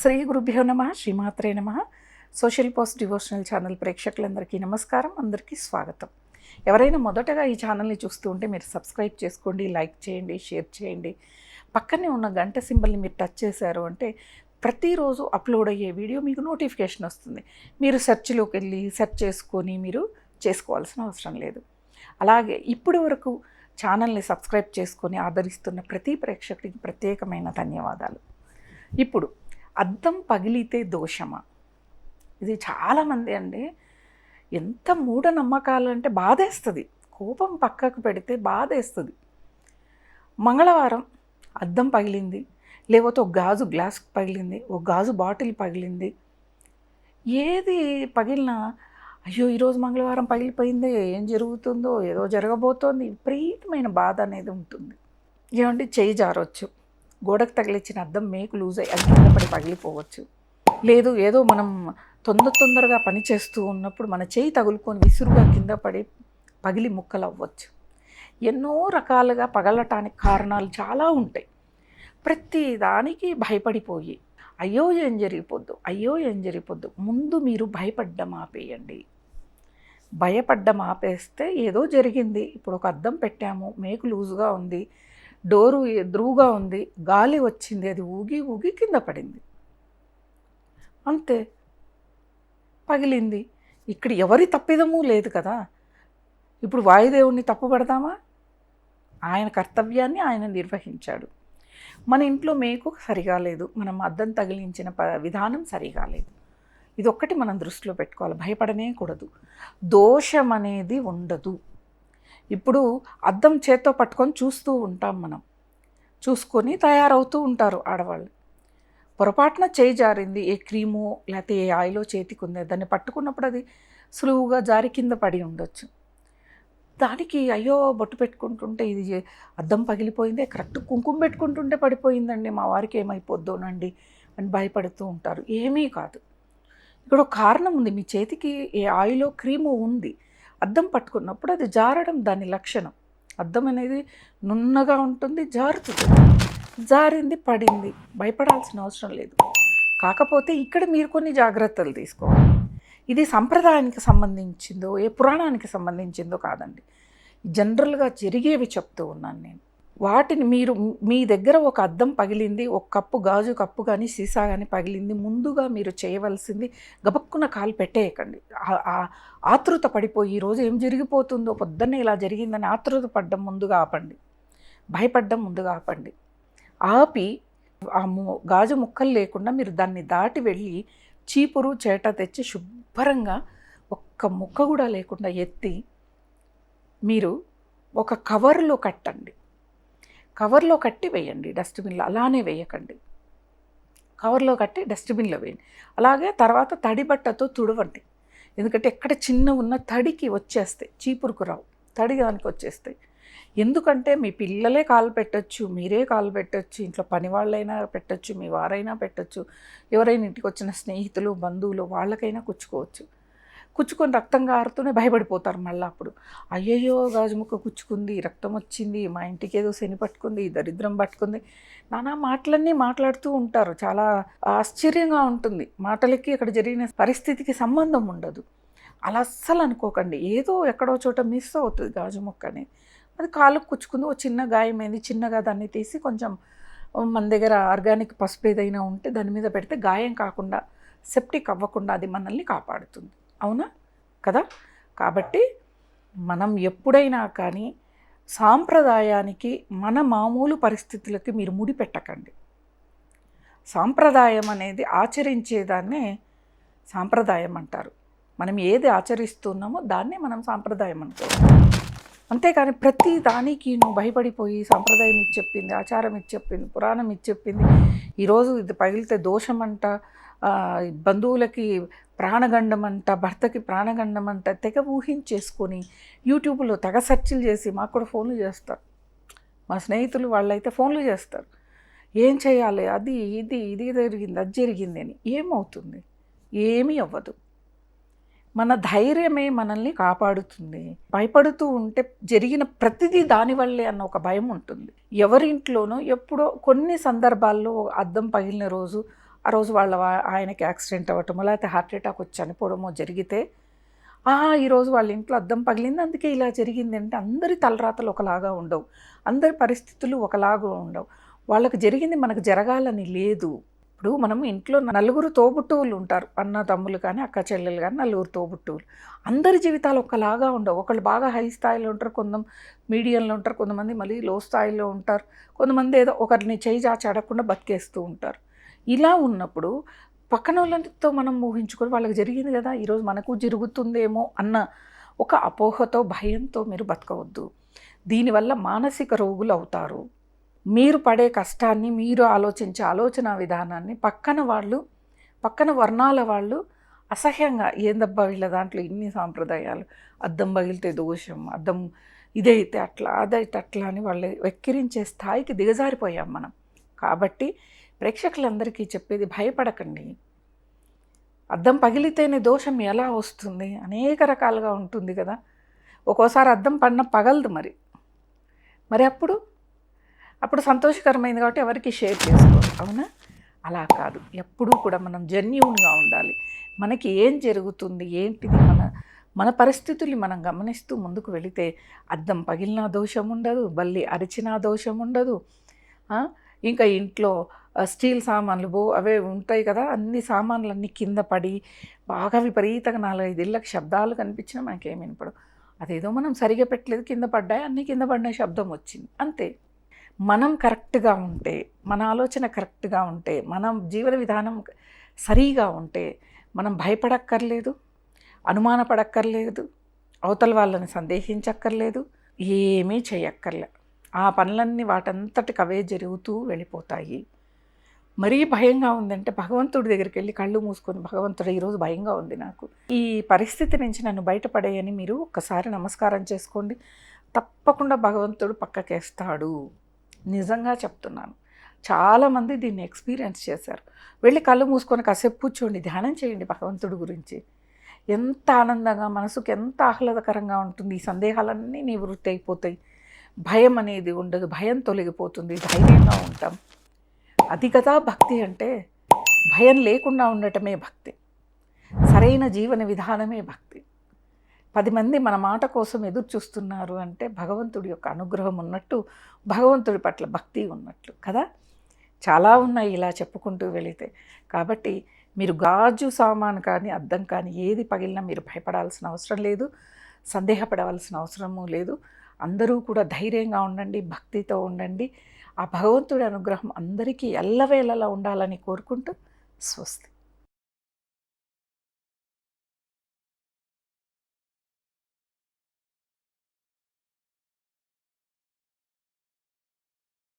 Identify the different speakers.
Speaker 1: శ్రీ గురుభ్యో నమః శ్రీమాత్రే నమః. సోషల్ పోస్ట్ డివోషనల్ ఛానల్ ప్రేక్షకులందరికీ నమస్కారం, అందరికీ స్వాగతం. ఎవరైనా మొదటగా ఈ ఛానల్ని చూస్తూ ఉంటే మీరు సబ్స్క్రైబ్ చేసుకోండి, లైక్ చేయండి, షేర్ చేయండి. పక్కనే ఉన్న గంట సింబల్ని మీరు టచ్ చేశారు అంటే ప్రతిరోజు అప్లోడ్ అయ్యే వీడియో మీకు నోటిఫికేషన్ వస్తుంది. మీరు సెర్చ్లోకి వెళ్ళి సెర్చ్ చేసుకొని మీరు చేసుకోవాల్సిన అవసరం లేదు. అలాగే ఇప్పటి వరకు ఛానల్ని సబ్స్క్రైబ్ చేసుకొని ఆదరిస్తున్న ప్రతి ప్రేక్షకుడికి ప్రత్యేకమైన ధన్యవాదాలు. ఇప్పుడు అద్దం పగిలితే దోషమా? ఇది చాలామంది అండి ఎంత మూఢనమ్మకాలు అంటే బాధేస్తుంది. కోపం పక్కకు పెడితే బాధేస్తుంది. మంగళవారం అద్దం పగిలింది, లేకపోతే ఒక గాజు గ్లాస్ పగిలింది, ఒక గాజు బాటిల్ పగిలింది. ఏది పగిలినా అయ్యో ఈరోజు మంగళవారం పగిలిపోయిందే, ఏం జరుగుతుందో, ఏదో జరగబోతోంది, విపరీతమైన బాధ అనేది ఉంటుంది. ఏమంటే చేయి జారవచ్చు, గోడకు తగిలించిన అద్దం మేకు లూజ్ అయ్యి అది కింద పడి పగిలిపోవచ్చు. లేదు ఏదో మనం తొందరగా పని చేస్తూ ఉన్నప్పుడు మన చేయి తగులుకొని విసురుగా కింద పడి పగిలి ముక్కలు అవ్వచ్చు. ఎన్నో రకాలుగా పగలటానికి కారణాలు చాలా ఉంటాయి. ప్రతి దానికి భయపడిపోయి అయ్యో ఏం జరిగిపోద్దు ముందు మీరు భయపడ్డం ఆపేయండి. భయపడ్డం ఆపేస్తే ఏదో జరిగింది, ఇప్పుడు ఒక అద్దం పెట్టాము, మేకు లూజుగా ఉంది, డోరు ఎదురుగా ఉంది, గాలి వచ్చింది, అది ఊగి కింద పడింది, అంతే పగిలింది. ఇక్కడ ఎవరి తప్పిదము లేదు కదా. ఇప్పుడు వాయుదేవుణ్ణి తప్పు పడదామా? ఆయన కర్తవ్యాన్ని ఆయన నిర్వహించాడు. మన ఇంట్లో మేకు సరిగా లేదు, మనం అద్దం తగిలించిన విధానం సరిగా లేదు. ఇదొక్కటి మనం దృష్టిలో పెట్టుకోవాలి. భయపడనే కూడదు. దోషం అనేది ఉండదు. ఇప్పుడు అద్దం చేత్తో పట్టుకొని చూస్తూ ఉంటాం, మనం చూసుకొని తయారవుతూ ఉంటారు ఆడవాళ్ళు. పొరపాటున చేయి జారింది, ఏ క్రీమో లేకపోతే ఏ ఆయిలో చేతికి ఉంది, దాన్ని పట్టుకున్నప్పుడు అది సులువుగా జారి కింద పడి ఉండొచ్చు. దానికి అయ్యో బొట్టు పెట్టుకుంటుంటే ఇది అద్దం పగిలిపోయిందే, కరెక్ట్ కుంకుమ పెట్టుకుంటుంటే పడిపోయిందండి, మా వారికి ఏమైపోద్దోనండి అని భయపడుతూ ఉంటారు. ఏమీ కాదు. ఇక్కడ ఒక కారణం ఉంది. మీ చేతికి ఏ ఆయిలో క్రీము ఉంది, అద్దం పట్టుకున్నప్పుడు అది జారడం దాని లక్షణం. అద్దం అనేది నున్నగా ఉంటుంది, జారుతుంది. జారింది, పడింది, భయపడాల్సిన అవసరం లేదు. కాకపోతే ఇక్కడ మీరు కొన్ని జాగ్రత్తలు తీసుకోవాలి. ఇది సంప్రదాయానికి సంబంధించిందో ఏ పురాణానికి సంబంధించిందో కాదండి, జనరల్గా జరిగేవి చెప్తూ ఉన్నాను నేను. వాటిని మీరు మీ దగ్గర ఒక అద్దం పగిలింది, ఒక కప్పు గాజు కప్పు కానీ సీసా కానీ పగిలింది, ముందుగా మీరు చేయవలసింది గబక్కున కాలు పెట్టేయకండి. ఆతృత పడిపోయి ఈరోజు ఏం జరిగిపోతుందో, పొద్దున్నే ఇలా జరిగిందని ఆతృత పడ్డం ముందుగా ఆపండి. భయపడ్డం ముందుగా ఆపండి. ఆపి ఆ గాజు ముక్కలు లేకుండా మీరు దాన్ని దాటి వెళ్ళి చీపురు చేట తెచ్చి శుభ్రంగా ఒక్క ముక్క కూడా లేకుండా ఎత్తి మీరు ఒక కవర్లో కట్టండి. కవర్లో కట్టి వేయండి, డస్ట్బిన్లో అలానే వేయకండి. కవర్లో కట్టి డస్ట్బిన్లో వేయండి. అలాగే తర్వాత తడి బట్టతో తుడవండి. ఎందుకంటే ఎక్కడ చిన్న ఉన్న తడికి వచ్చేస్తాయి, చీపురుకు రావు, తడి దానికి వచ్చేస్తాయి. ఎందుకంటే మీ పిల్లలే కాలు పెట్టచ్చు, మీరే కాలు పెట్టచ్చు, ఇంట్లో పని వాళ్ళైనా పెట్టచ్చు, మీ వారైనా పెట్టచ్చు, ఎవరైనా ఇంటికి వచ్చిన స్నేహితులు బంధువులు వాళ్ళకైనా కుచ్చుకోవచ్చు. కుచ్చుకొని రక్తం కారుతూనే భయపడిపోతారు. మళ్ళీ అప్పుడు అయ్యయ్యో గాజు ముక్క కుచ్చుకుంది, రక్తం వచ్చింది, మా ఇంటికి ఏదో శని పట్టుకుంది, దరిద్రం పట్టుకుంది, నానా మాటలన్నీ మాట్లాడుతూ ఉంటారు. చాలా ఆశ్చర్యంగా ఉంటుంది. మాటలకి అక్కడ జరిగిన పరిస్థితికి సంబంధం ఉండదు. అలా అస్సలు అనుకోకండి. ఏదో ఎక్కడో చోట మిస్ అవుతుంది గాజు ముక్క అనేది. అది కాలుకు కుచ్చుకుంది, ఓ చిన్న గాయమైంది, చిన్నగా దాన్ని తీసి కొంచెం మన దగ్గర ఆర్గానిక్ పసుపు ఏదైనా ఉంటే దాని మీద పెడితే గాయం కాకుండా, సెప్టిక్ అవ్వకుండా అది మనల్ని కాపాడుతుంది. అవునా కదా? కాబట్టి మనం ఎప్పుడైనా కానీ సాంప్రదాయానికి మన మామూలు పరిస్థితులకి మీరు ముడి పెట్టకండి. సాంప్రదాయం అనేది ఆచరించేదాన్నే సాంప్రదాయం అంటారు. మనం ఏది ఆచరిస్తున్నామో దాన్నే మనం సాంప్రదాయం అనుకోవాలి. అంతేకాని ప్రతి దానికి నువ్వు భయపడిపోయి సాంప్రదాయం ఇది చెప్పింది, ఆచారం ఇది చెప్పింది, పురాణం ఇది చెప్పింది, ఈరోజు ఇది పగిలితే దోషం అంట, బంధువులకి ప్రాణగండం అంట, భర్తకి ప్రాణగండం అంట, తెగ ఊహించేసుకొని యూట్యూబ్లో తెగ సెర్చ్లు చేసి మాకు కూడా ఫోన్లు చేస్తారు. మా స్నేహితులు వాళ్ళైతే ఫోన్లు చేస్తారు, ఏం చేయాలి, అది ఇది జరిగింది, అది జరిగింది అని. ఏమవుతుంది? ఏమీ అవ్వదు. మన ధైర్యమే మనల్ని కాపాడుతుంది. భయపడుతూ ఉంటే జరిగిన ప్రతిదీ దానివల్లే అన్న ఒక భయం ఉంటుంది. ఎవరింట్లోనో ఎప్పుడో కొన్ని సందర్భాల్లో అద్దం పగిలిన రోజు ఆ రోజు ఆయనకి యాక్సిడెంట్ అవ్వటమో లేకపోతే హార్ట్ అటాక్ వచ్చి చనిపోవడమో జరిగితే ఈరోజు వాళ్ళ ఇంట్లో అద్దం పగిలింది అందుకే ఇలా జరిగింది అంటే అందరి తలరాతలు ఒకలాగా ఉండవు, అందరి పరిస్థితులు ఒకలాగా ఉండవు. వాళ్ళకి జరిగింది మనకు జరగాలని లేదు. ఇప్పుడు మనం ఇంట్లో నలుగురు తోబుట్టువులు ఉంటారు, అన్న తమ్ములు కానీ అక్క చెల్లెలు కానీ నలుగురు తోబుట్టువులు. అందరి జీవితాలు ఒకలాగా ఉండవు. ఒకళ్ళు బాగా హై స్థాయిలో ఉంటారు, కొంతమంది మీడియంలో ఉంటారు, కొంతమంది మళ్ళీ లో స్థాయిలో ఉంటారు, కొంతమంది ఏదో ఒకరిని చేయి చాచి అడగకుండా బతికేస్తూ ఉంటారు. ఇలా ఉన్నప్పుడు పక్కన వాళ్ళతో మనం ఊహించుకొని వాళ్ళకి జరిగింది కదా ఈరోజు మనకు జరుగుతుందేమో అన్న ఒక అపోహతో భయంతో మీరు బతకవద్దు. దీనివల్ల మానసిక రోగులు అవుతారు. మీరు పడే కష్టాన్ని మీరు ఆలోచించే ఆలోచన విధానాన్ని పక్కన వర్ణాల వాళ్ళు అసహ్యంగా ఏందబ్బా వీళ్ళ దాంట్లో ఇన్ని సాంప్రదాయాలు, అద్దం పగిలితే దోషం, అద్దం ఇదైతే అట్లా అదైతే అట్లా అని వాళ్ళు వెక్కిరించే స్థాయికి దిగజారిపోయాం మనం. కాబట్టి ప్రేక్షకులందరికీ చెప్పేది భయపడకండి. అద్దం పగిలితేనే దోషం ఎలా వస్తుంది, అనేక రకాలుగా ఉంటుంది కదా. ఒక్కోసారి అద్దం పగలదు మరి అప్పుడు సంతోషకరమైంది కాబట్టి ఎవరికి షేర్ చేసుకోరు, అవునా? అలా కాదు, ఎప్పుడూ కూడా మనం జెన్యూన్గా ఉండాలి. మనకి ఏం జరుగుతుంది ఏంటిది మన పరిస్థితుల్ని మనం గమనిస్తూ ముందుకు వెళితే అద్దం పగిలినా దోషం ఉండదు, బల్లి అరిచినా దోషం ఉండదు. ఇంకా ఇంట్లో స్టీల్ సామాన్లు అవే ఉంటాయి కదా, అన్ని సామాన్లన్నీ కింద పడి బాగా విపరీతంగా 4-5 ఇళ్ళకి శబ్దాలు కనిపించినా మనకేం వినపడవు. అదేదో మనం సరిగా పెట్టలేదు, కింద పడ్డాయి, అన్నీ కింద పడిన శబ్దం వచ్చింది అంతే. మనం కరెక్ట్గా ఉంటే, మన ఆలోచన కరెక్ట్గా ఉంటే, మన జీవన విధానం సరిగా ఉంటే మనం భయపడక్కర్లేదు, అనుమానపడక్కర్లేదు, అవతల వాళ్ళని సందేహించక్కర్లేదు, ఏమీ చేయక్కర్లే. ఆ పనులన్నీ వాటంతటికి అవే జరుగుతూ వెళ్ళిపోతాయి. మరీ భయంగా ఉందంటే భగవంతుడి దగ్గరికి వెళ్ళి కళ్ళు మూసుకొని, భగవంతుడు ఈరోజు భయంగా ఉంది నాకు, ఈ పరిస్థితి నుంచి నన్ను బయటపడేయని మీరు ఒక్కసారి నమస్కారం చేసుకోండి. తప్పకుండా భగవంతుడు పక్కకేస్తాడు. నిజంగా చెప్తున్నాను. చాలామంది దీన్ని ఎక్స్పీరియన్స్ చేశారు. వెళ్ళి కళ్ళు మూసుకొని కాసేపు కూర్చోండి, ధ్యానం చేయండి భగవంతుడి గురించి. ఎంత ఆనందంగా, మనసుకు ఎంత ఆహ్లాదకరంగా ఉంటుంది. ఈ సందేహాలన్నీ నివృత్తి అయిపోతాయి. భయం అనేది ఉండదు, భయం తొలగిపోతుంది, ధైర్యంగా ఉంటాం. అది కదా భక్తి అంటే. భయం లేకుండా ఉండటమే భక్తి, సరైన జీవన విధానమే భక్తి. 10 మంది మన మాట కోసం ఎదురు చూస్తున్నారు అంటే భగవంతుడి యొక్క అనుగ్రహం ఉన్నట్టు, భగవంతుడి పట్ల భక్తి ఉన్నట్లు కదా. చాలా ఉన్నాయి ఇలా చెప్పుకుంటూ వెళితే. కాబట్టి మీరు గాజు సామాను కానీ అద్దం కానీ ఏది పగిలినా మీరు భయపడాల్సిన అవసరం లేదు, సందేహపడవలసిన అవసరము లేదు. అందరూ కూడా ధైర్యంగా ఉండండి, భక్తితో ఉండండి. ఆ భగవంతుడి అనుగ్రహం అందరికీ ఎల్లవేళలా ఉండాలని కోరుకుంటూ స్వస్తి.